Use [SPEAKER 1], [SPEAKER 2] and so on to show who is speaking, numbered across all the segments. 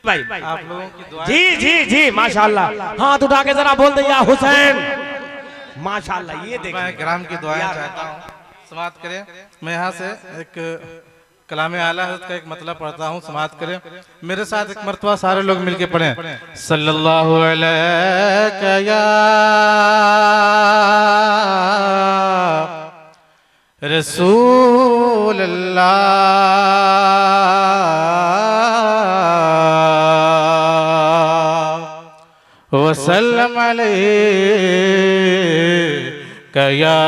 [SPEAKER 1] भाई
[SPEAKER 2] आप लोगों की दुआ
[SPEAKER 1] जी जी जी माशाल्लाह, हाथ उठा के जरा बोल दे या हुसैन माशाल्लाह। ये
[SPEAKER 2] मैं
[SPEAKER 1] देखिए
[SPEAKER 2] ग्राम की दुआएं चाहता हूँ, समाप्त करें। मैं यहाँ से एक कलाम आला हज़रत का एक मतलब पढ़ता हूँ, समाप्त करें। मेरे साथ एक मर्तबा सारे लोग मिलके पढ़ें। सल्लल्लाहु अलैहि या रसूल अल्लाह वसल्लम अलैका या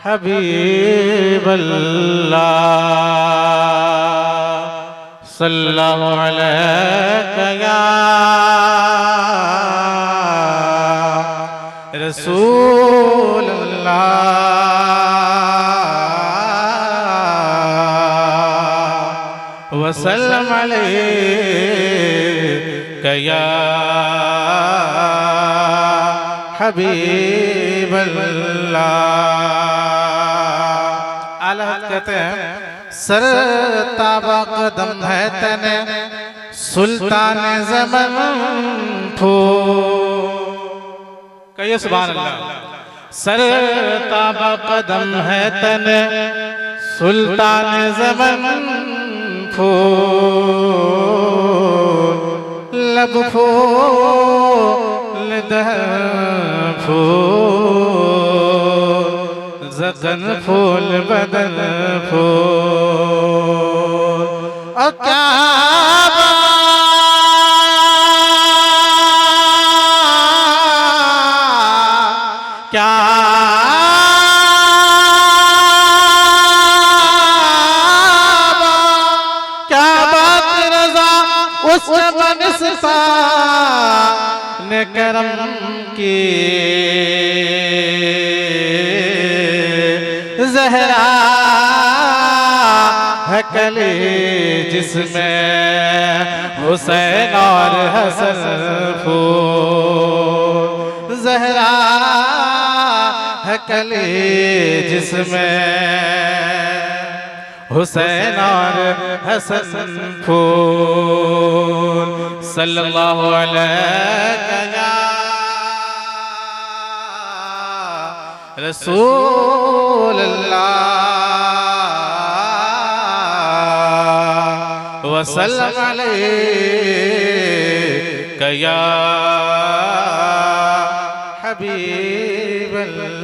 [SPEAKER 2] हबीब अल्लाह सल्लल्लाहु अलैका या रसूल अल्लाह वसल्लम अलैका या हबीब अल्लाह। आला कहते हैं सर ताबा कदम है तने सुल्तान ज़मन फो। कहिए सुभान अल्लाह। सर ताबा कदम है तने सुल्तान ज़मन फो लब फो फूल ज़क़न फूल बदन फूल और क्या क्या क्या बात रज़ा उस बनस्ता ने करम की ज़हरा है कली जिसमें हुसैन और हसन फूल। ज़हरा है कली जिसमें हुसैन और हसन फूल। सल्लल्लाहु अलैहि या रसूल अल्लाह वसल्लम अलैका या हबीब अल्लाह।